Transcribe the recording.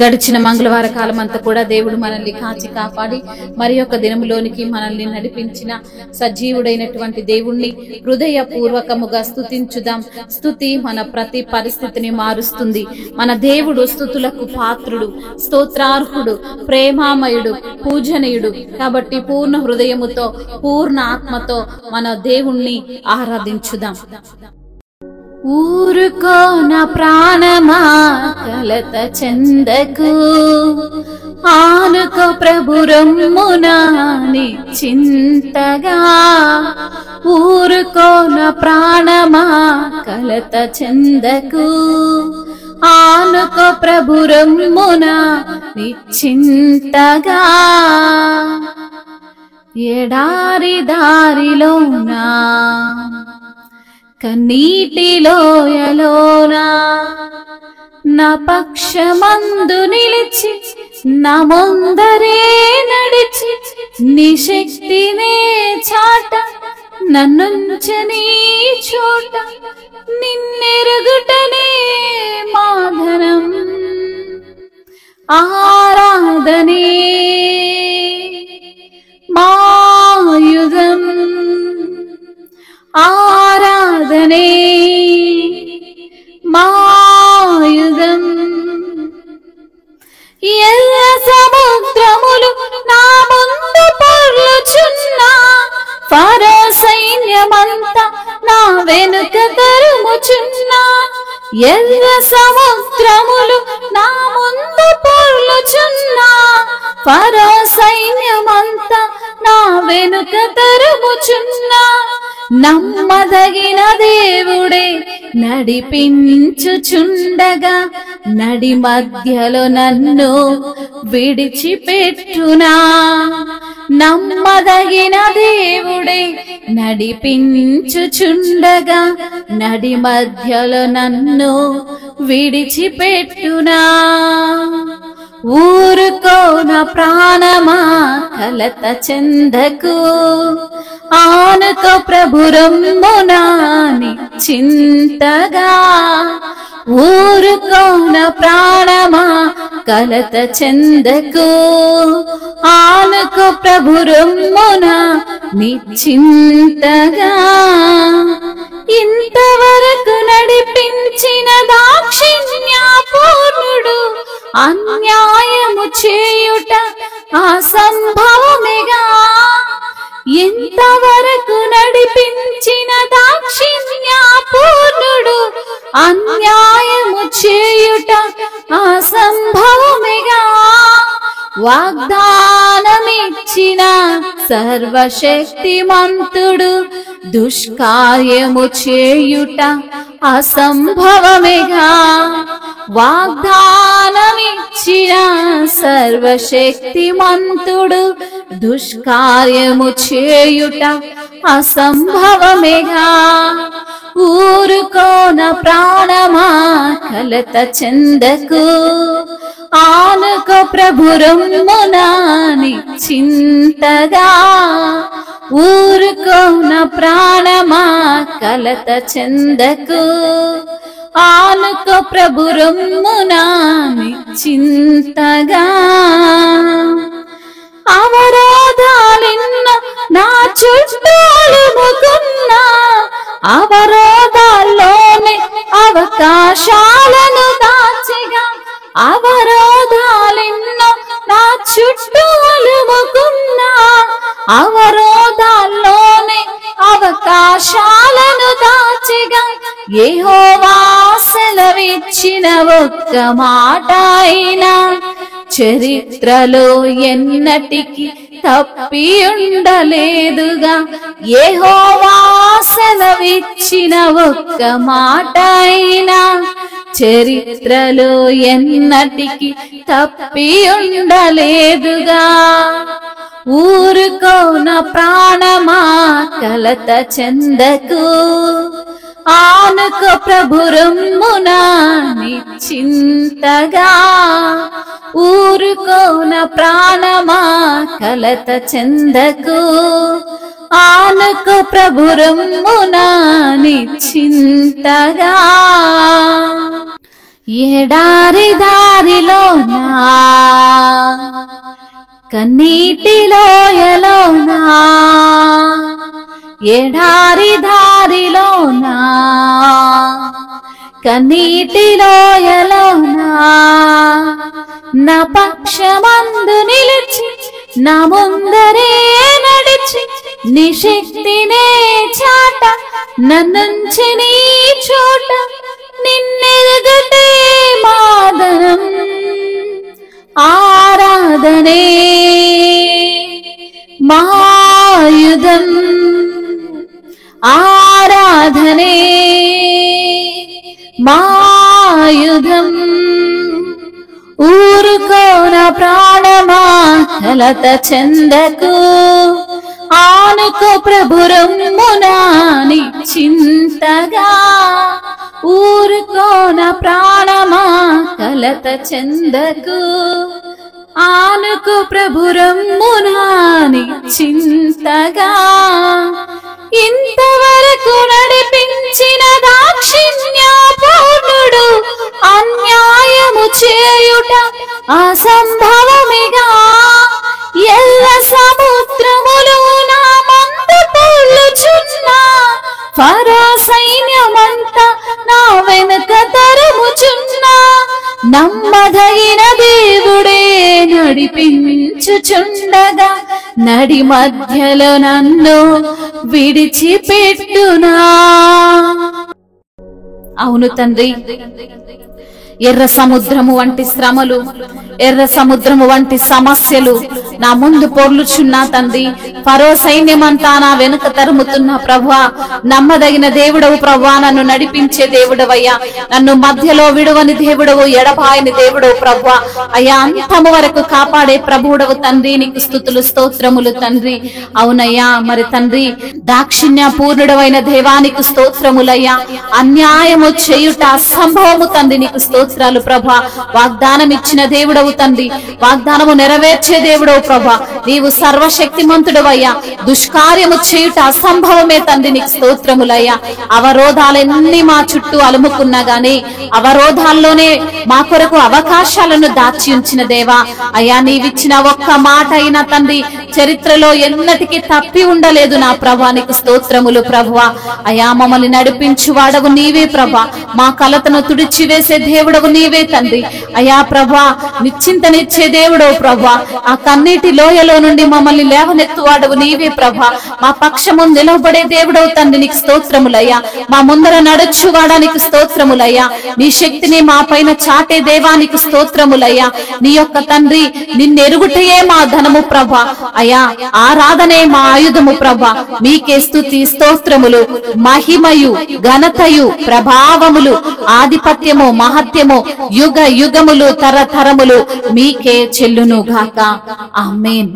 గడిచిన మంగళవార కాలం అంతా కూడా దేవుడు మనల్ని కాచి కాపాడి మరి యొక్క దినములోనికి మనల్ని నడిపించిన సజీవుడైనటువంటి దేవుణ్ణి హృదయపూర్వకముగా స్తుతించుదాం. స్తుతి మన ప్రతి పరిస్థితిని మారుస్తుంది. మన దేవుడు స్తుతులకు పాత్రుడు, స్తోత్రార్హుడు, ప్రేమామయుడు, పూజనీయుడు. కాబట్టి పూర్ణ హృదయముతో పూర్ణ ఆత్మతో మన దేవుణ్ణి ఆరాధించుదాం. ఊరుకో నా ప్రాణమా కలత చెందకు, ఆనుకో ప్రభు రొమ్మున నిశ్చింతగా. ఊరుకో నా ప్రాణమా కలత చెందకు, ఆనుకో ప్రభు రొమ్మున నిశ్చింతగా. ఎడారి దారిలోనా కన్నీటిలోయలోనా నా పక్షమందు నిలిచి నా ముందరే నడిచి నీ శక్తినే చాట నన్నుంచని చోట నిన్నెరుగుటనే మాధనం ఆరాధనే మాయుధం ఆరాధనే మాయుధం. ఎల్ల సముద్రములు నా ముందు పొర్లుచున్నా, ఫరో సైన్యమంతా నా వెనుక తరుముచున్నా. ఎల్ల సముద్రములు నా ముందు పొర్లుచున్నా, ఫరో సైన్యమంతా నా వెనుక తరుముచున్నా. నమ్మదగిన దేవుడే నడిపించుచుండగా నడి మధ్యలో నన్ను విడిచిపెట్టునా. నమ్మదగిన దేవుడే నడిపించుచుండగా నడి మధ్యలో నన్ను విడిచిపెట్టునా. ఊరుకో నా ప్రాణమా కలత చెందకు, ఆనుకో ప్రభు రొమ్మున నిశ్చింతగా. ఊరుకో నా ప్రాణమా కలత చెందకు, ఆనుకో ప్రభు రొమ్మున నిశ్చింతగా. ఇంతవరకు నడిపించిన దాక్షిణ్యపూర్ణుడు అన్యాయము చేయుట అసంభవమేగా. ఎంతవరకు నడిపించిన దాక్షిణ్యపూర్ణుడు అన్యాయము చేయుట అసంభవమేగా. వాగ్దానమిచ్చిన సర్వశక్తిమంతుడు దుష్కార్యము చేయుట అసంభవమేగా. వాగ్దానమిచ్చిన సర్వశక్తిమంతుడు దుష్కార్యము చేయుట అసంభవమేగా. ఊరుకో నా ప్రాణమా కలత చెందకు, ఆనుకో ప్రభు రొమ్మున నిశ్చింతగా. ఊరుకో నా ప్రాణమా కలత చెందకు, ఆనుకో ప్రభు రొమ్మున నిశ్చింతగా. అవరోధాలెన్నో నా చుట్టూ అలుముకున్నా, అవరోధాల్లోనే అవకాశాలను దాచిగా. అవరోధాలెన్నో నా చుట్టూ అలుముకున్నా, అవరోధాల్లోనే అవకాశాలను దాచిగా. యెహోవా సెలవిచ్చిన ఒక్క మాట అయినా చరిత్రలో ఎన్నటికి తప్పి ఉండలేదుగా. యెహోవా సెలవిచ్చిన ఒక్క మాట అయినా చరిత్రలో ఎన్నటికి తప్పి ఉండలేదుగా. ఊరుకో నా ప్రాణమా కలత చెందకు, ఆనుకో ప్రభు రొమ్మున నిశ్చింతగా. ఊరుకో నా ప్రాణమా కలత చెందకు, ఆనుకో ప్రభు రొమ్మున నిశ్చింతగా. ఎడారి దారిలోనా కన్నీటి లోయలోనా ఎడారి దారిలోనా కన్నీటి లోయలోనా నా పక్షమందు నిలిచి నా ముందరే నడిచి నీ శక్తినే చాట నన్నుంచి నీ చోట నిన్నెరుగటే మాదనం ఆరాధనే మాయుధం ఆరాధనే మాయుధం ఊరుకోన ప్రాణమా కలత చెందకు ఆనుకో ప్రభురమ్మునాని చింతగా ఊరుకోన ప్రాణమా కలత చెందకు ఆనుకో ప్రభురమ్మునాని చింతగా ఇంతవరకు నడిపించిన దాక్షిణ్యపూర్ణుడు అన్యాయము చేయుట అసంభవమిగా ఎల్ల సముద్రములు నా ముందు పొర్లుచున్నా ఫరో సైన్యమంతా నా వెనుక తరుముచున్నా నమ్మదగిన దేవుడే నడిపించుచుండగా నడి మధ్యలో నన్ను విడిచిపెట్టునా. అవును తండ్రి, ఎర్ర సముద్రము వంటి శ్రమలు, ఎర్ర సముద్రము వంటి సమస్యలు నా ముందు పొర్లుచున్నా తండ్రి. ఫరో సైన్యమంతా నా వెనుక తరుముతున్న ప్రభువా, నమ్మదగిన దేవుడవు ప్రభువా, నన్ను నడిపించే దేవుడవయ్యా, నన్ను మధ్యలో విడువని దేవుడవు, ఎడబాయని దేవుడవు ప్రభువా. అయ్యా, అంతము వరకు కాపాడే ప్రభువుడవు తండ్రి, నీకు స్తుతులు స్తోత్రములు తండ్రి. అవునయ్యా, మరి తండ్రి దాక్షిణ్య పూర్ణుడవైన దేవానికి స్తోత్రములయ్యా. అన్యాయము చేయుట అసంభవము తండ్రి, నీకు స్తోత్రాలు ప్రభా. వాగ్దానం ఇచ్చిన దేవుడవు తండ్రి, వాగ్దానము నెరవేర్చే దేవుడవు ప్రభా. నీవు సర్వశక్తిమంతుడవయ్యా, దుష్కార్యము చేయుట అసంభవమే తండ్రి, నీకు స్తోత్రములయ్యా. అవరోధాలెన్ని మా చుట్టూ అలుముకున్నా గాని అవరోధాల్లోనే మా కొరకు అవకాశాలను దాచి ఉంచిన దేవా. అయ్యా, నీవిచ్చిన ఒక్క మాట అయినా తండ్రి చరిత్రలో ఎన్నటికీ తప్పి ఉండలేదు నా ప్రభా, నీకు స్తోత్రములు ప్రభువా. అయ్యా, మమ్మల్ని నడిపించు వాడవు నీవే ప్రభా, మా కలతను తుడిచివేసే దేవుడవు నీవే తండ్రి. అయ్యా ప్రభా, నిశ్చింతనిచ్చే దేవుడవు ప్రభా, ఆ కన్నీటి లోయలో నుండి మమ్మల్ని లేవనెత్తువాడవు నీవే ప్రభా. మా పక్షము నిలవబడే దేవుడవు తండ్రి, నీకు స్తోత్రములయ్యా. మా ముందర నడుచువాడానికి స్తోత్రములయ్యా. నీ శక్తిని మా పైన చాటే దేవానికి స్తోత్రములయ్యా. నీ యొక్క తండ్రి నిన్నెరుగుటయే మా ధనము ప్రభా. అయ్యా, ఆరాధనే మా ఆయుధము ప్రభా. మీకే స్తుతి స్తోత్రములు, మహిమయు ఘనతయు ప్రభావములు ఆధిపత్యము మహత్యము యుగ యుగములు తరతరములు మీకే చెల్లును గాక. ఆమేన్.